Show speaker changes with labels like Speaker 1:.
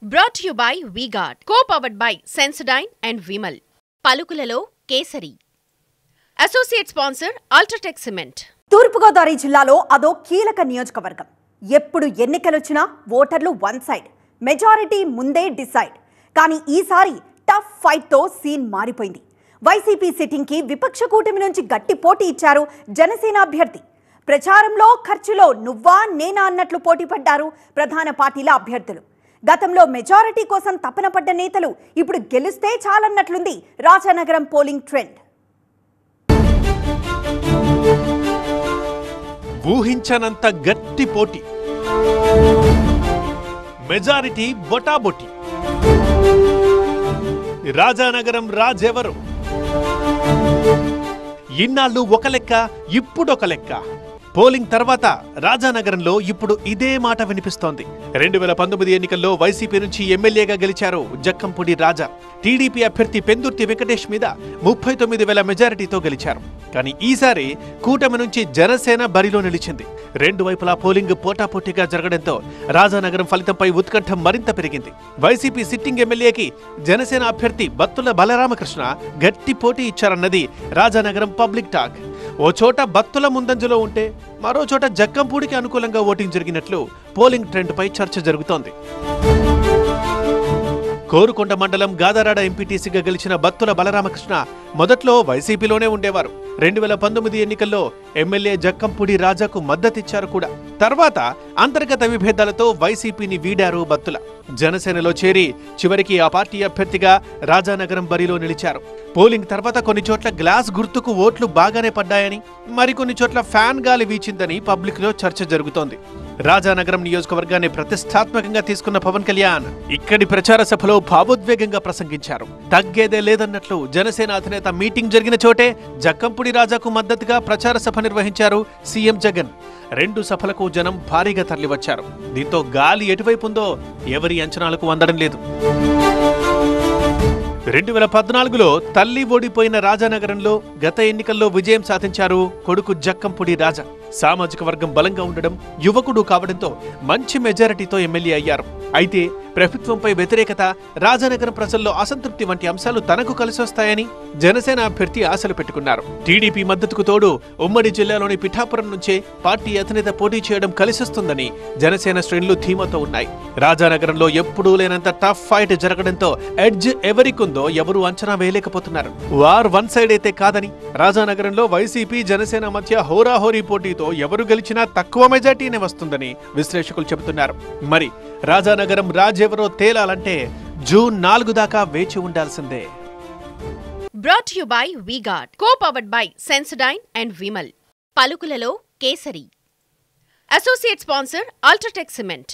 Speaker 1: Brought to you by V-Guard, co-powered by Sensodyne and Vimal. పలుకులలో kesari. Associate sponsor Ultratech Cement.
Speaker 2: తూర్పుగోదావరి జిల్లాలో అదో కీలక నియోజకవర్గం. ఎప్పుడు ఎన్నికలొచ్చినా ఓటర్లు వన్ సైడ్, మెజారిటీ ముందే డిసైడ్. కానీ ఈసారి టఫ్ ఫైట్ తో సీన్ మారిపోయింది. వైసీపీ సిట్టింగ్ కి విపక్ష కూటమి నుంచి గట్టి పోటీ ఇచ్చారు జనసేన అభ్యర్థి. ప్రచారంలో ఖర్చులో నువ్వా నేనా అన్నట్లు పోటీ పడ్డారు ప్రధాన పార్టీల అభ్యర్థులు. గతంలో మెజారిటీ కోసం తపన పడ్డ నేతలు ఇప్పుడు గెలిస్తే చాలన్నట్లుంది రాజానగరం పోలింగ్ ట్రెండ్.
Speaker 3: ఊహించనంత గట్టి పోటీ, మెజారిటీ బొటాబొటి. రాజానగరం రాజెవరు? ఇన్నాళ్ళు ఒక లెక్క, ఇప్పుడొక లెక్క. పోలింగ్ తర్వాత రాజానగరంలో ఇప్పుడు ఇదే మాట వినిపిస్తోంది. 2019 ఎన్నికల్లో వైసీపీ నుంచి ఎమ్మెల్యేగా గెలిచారు జక్కంపూడి రాజా. టీడీపీ అభ్యర్థి పెందుర్తి వెంకటేష్ మీద 39,000 మెజారిటీతో గెలిచారు. కానీ ఈసారి కూటమి నుంచి జనసేన బరిలో నిలిచింది. రెండు వైపులా పోలింగ్ పోటాపోటీగా జరగడంతో రాజానగరం ఫలితంపై ఉత్కంఠ మరింత పెరిగింది. వైసీపీ సిట్టింగ్ ఎమ్మెల్యేకి జనసేన అభ్యర్థి బత్తుల బలరామకృష్ణ గట్టి పోటీ ఇచ్చారన్నది రాజానగరం పబ్లిక్ టాక్. ఓ చోట బత్తుల ముందంజలో ఉంటే మరో చోట జక్కంపూడికి అనుకూలంగా ఓటింగ్ జరిగినట్లు పోలింగ్ ట్రెండ్ పై చర్చ జరుగుతోంది. కోరుకొండ మండలం గాదరాడ ఎంపీటీసీగా గెలిచిన బత్తుల బలరామకృష్ణ మొదట్లో వైసీపీలోనే ఉండేవారు. 2019 ఎన్నికల్లో ఎమ్మెల్యే జక్కంపూడి రాజాకు మద్దతిచ్చారు కూడా. తర్వాత అంతర్గత విభేదాలతో వైసీపీని వీడారు బత్తుల. జనసేనలో చేరి చివరికి ఆ పార్టీ అభ్యర్థిగా రాజానగరం బరిలో నిలిచారు. పోలింగ్ తర్వాత కొన్ని చోట్ల గ్లాస్ గుర్తుకు ఓట్లు బాగానే పడ్డాయని, మరికొన్ని చోట్ల ఫ్యాన్ గాలి వీచిందని పబ్లిక్ లో చర్చ జరుగుతోంది. రాజానగరం నియోజకవర్గాన్ని ప్రతిష్టాత్మకంగా తీసుకున్న పవన్ కళ్యాణ్ ఇక్కడి ప్రచార సభలో భావోద్వేగంగా ప్రసంగించారు. తగ్గేదే లేదన్నట్లు జనసేన అధినేత మీటింగ్ జరిగిన చోటే జక్కంపూడి రాజాకు మద్దతుగా ప్రచార సభ నిర్వహించారు సీఎం జగన్. రెండు సభలకు జనం భారీగా తరలివచ్చారు. దీంతో గాలి ఎటువైపు ఉందో ఎవరి అంచనాలకు అందడం లేదు. 2014లో తల్లి ఓడిపోయిన రాజానగరంలో గత ఎన్నికల్లో విజయం సాధించారు కొడుకు జక్కంపూడి రాజా. సామాజిక వర్గం బలంగా ఉండడం, యువకుడు కావడంతో మంచి మెజారిటీతో ఎమ్మెల్యే అయ్యారు. అయితే ప్రభుత్వంపై వ్యతిరేకత, రాజానగరం ప్రజల్లో అసంతృప్తి వంటి అంశాలు తనకు కలిసొస్తాయని జనసేన అభ్యర్థి ఆశలు పెట్టుకున్నారు. టీడీపీ మద్దతుకు తోడు ఉమ్మడి జిల్లాలోని పిఠాపురం నుంచే పార్టీ అధినేత పోటీ చేయడం కలిసొస్తుందని జనసేన శ్రేణులు ధీమాతో ఉన్నాయి. రాజానగరంలో ఎప్పుడూ లేనంత టఫ్ ఫైట్ జరగడంతో ఎడ్జ్ ఎవరికుందో ఎవరూ అంచనా వేయలేకపోతున్నారు. వార్ వన్ సైడ్ అయితే కాదని, రాజానగరంలో వైసీపీ జనసేన మధ్య హోరాహోరీ పోటీతో ఎవరు గెలిచినా తక్కువ మెజార్టీనే వస్తుందని విశ్లేషకులు చెబుతున్నారు. మరి రాజానగరం రాజెవరో తేలాలంటే జూన్ 4 దాకా వేచి ఉండాల్సిందే.
Speaker 1: Brought to you by V-Guard, co-powered by Sensodyne and Vimal. పలుకులలో kesari. Associate sponsor Ultratech Cement.